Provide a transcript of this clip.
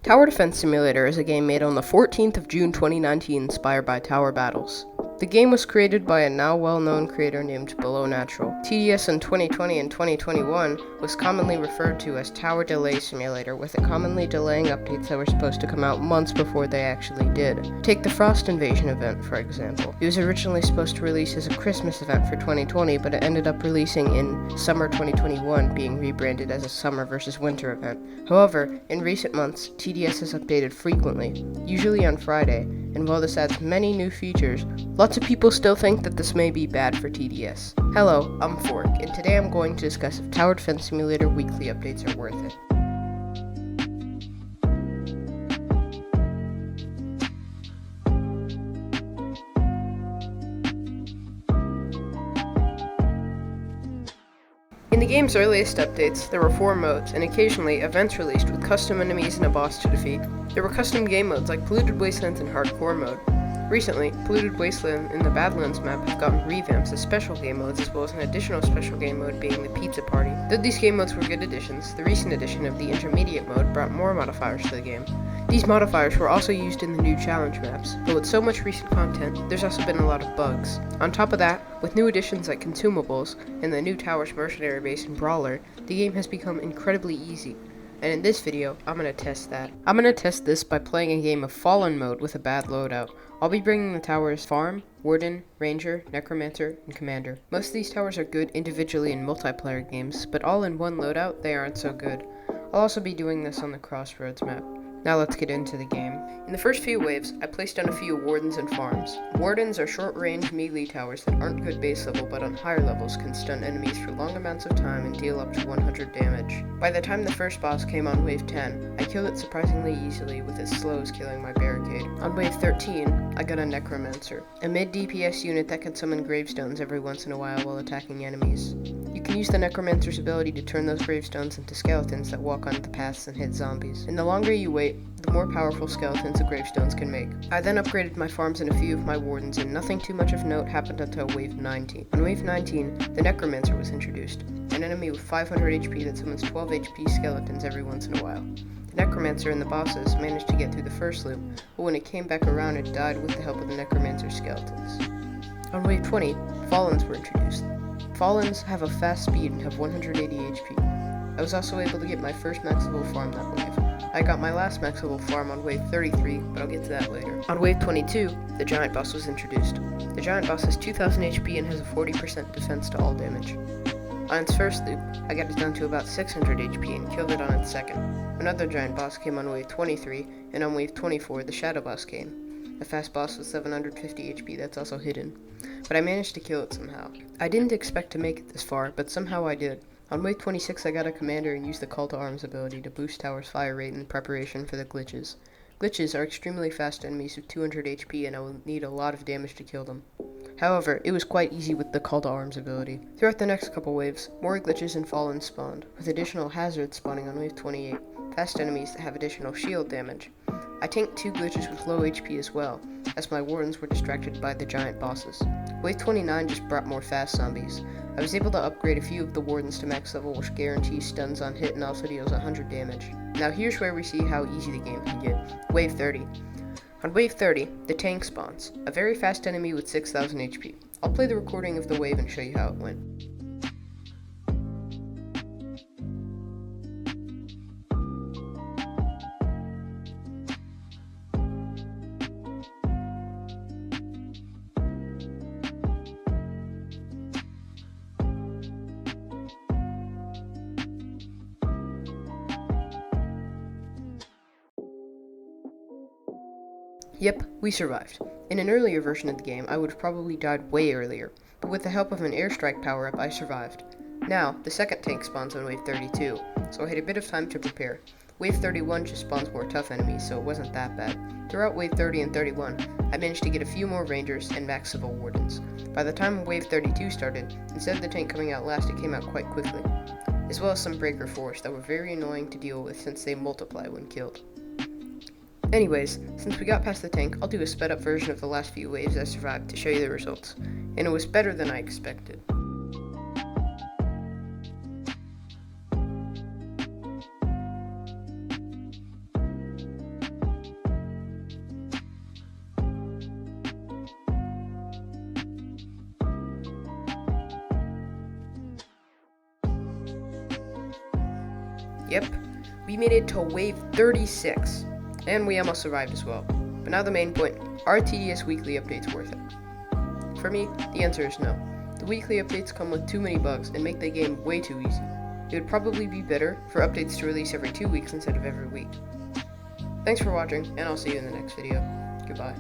Tower Defense Simulator is a game made on the 14th of June 2019 inspired by tower battles. The game was created by a now well-known creator named Below Natural. TDS in 2020 and 2021 was commonly referred to as Tower Delay Simulator, with it commonly delaying updates that were supposed to come out months before they actually did. Take the Frost Invasion event, for example. It was originally supposed to release as a Christmas event for 2020, but it ended up releasing in summer 2021, being rebranded as a summer versus winter event. However, in recent months, TDS has updated frequently, usually on Friday, and while this adds many new features, lots of people still think that this may be bad for TDS. Hello, I'm Fork, and today I'm going to discuss if Tower Defense Simulator weekly updates are worth it. In the game's earliest updates, there were 4 modes, and occasionally events released with custom enemies and a boss to defeat. There were custom game modes like Polluted Wastelands and Hardcore mode. Recently, Polluted Wasteland and the Badlands map have gotten revamps as special game modes, as well as an additional special game mode being the Pizza Party. Though these game modes were good additions, the recent addition of the Intermediate mode brought more modifiers to the game. These modifiers were also used in the new challenge maps, but with so much recent content, there's also been a lot of bugs. On top of that, with new additions like consumables and the new Towers Mercenary base and Brawler, the game has become incredibly easy. And in this video, I'm going to test that. I'm going to test this by playing a game of Fallen mode with a bad loadout. I'll be bringing the towers Farm, Warden, Ranger, Necromancer, and Commander. Most of these towers are good individually in multiplayer games, but all in one loadout, they aren't so good. I'll also be doing this on the Crossroads map. Now let's get into the game. In the first few waves, I placed down a few Wardens and Farms. Wardens are short-range melee towers that aren't good base level, but on higher levels can stun enemies for long amounts of time and deal up to 100 damage. By the time the first boss came on wave 10, I killed it surprisingly easily with its slows killing my barricade. On wave 13, I got a Necromancer, a mid-DPS unit that can summon gravestones every once in a while attacking enemies. You can use the Necromancer's ability to turn those gravestones into skeletons that walk onto the paths and hit zombies. And the longer you wait, the more powerful skeletons the gravestones can make. I then upgraded my farms and a few of my wardens, and nothing too much of note happened until wave 19. On wave 19, the Necromancer was introduced, an enemy with 500 HP that summons 12 HP skeletons every once in a while. The Necromancer and the bosses managed to get through the first loop, but when it came back around it died with the help of the Necromancer's skeletons. On wave 20, Fallens were introduced. Fallens have a fast speed and have 180 HP. I was also able to get my first max level farm that wave. I got my last max level farm on wave 33, but I'll get to that later. On wave 22, the Giant Boss was introduced. The Giant Boss has 2000 HP and has a 40% defense to all damage. On its first loop, I got it down to about 600 HP and killed it on its second. Another Giant Boss came on wave 23, and on wave 24, the Shadow Boss came. A fast boss with 750 HP that's also hidden. But I managed to kill it somehow. I didn't expect to make it this far, but somehow I did. On wave 26, I got a Commander and used the Call to Arms ability to boost Tower's fire rate in preparation for the glitches. Glitches are extremely fast enemies with 200 HP, and I will need a lot of damage to kill them. However, it was quite easy with the Call to Arms ability. Throughout the next couple waves, more glitches and Fallen spawned, with additional hazards spawning on wave 28, fast enemies that have additional shield damage. I tanked 2 glitches with low HP as well, as my wardens were distracted by the giant bosses. Wave 29 just brought more fast zombies. I was able to upgrade a few of the wardens to max level, which guarantees stuns on hit and also deals 100 damage. Now here's where we see how easy the game can get. Wave 30. On wave 30, the tank spawns, a very fast enemy with 6000 HP. I'll play the recording of the wave and show you how it went. Yep, we survived. In an earlier version of the game, I would have probably died way earlier, but with the help of an airstrike power-up, I survived. Now, the second tank spawns on wave 32, so I had a bit of time to prepare. Wave 31 just spawns more tough enemies, so it wasn't that bad. Throughout wave 30 and 31, I managed to get a few more rangers and max level wardens. By the time wave 32 started, instead of the tank coming out last, it came out quite quickly, as well as some breaker force that were very annoying to deal with since they multiply when killed. Anyways, since we got past the tank, I'll do a sped up version of the last few waves I survived to show you the results, and it was better than I expected. Yep, we made it to wave 36, and we almost survived as well. But now the main point, are tedious weekly updates worth it? For me, the answer is no. The weekly updates come with too many bugs and make the game way too easy. It would probably be better for updates to release every 2 weeks instead of every week. Thanks for watching, and I'll see you in the next video. Goodbye.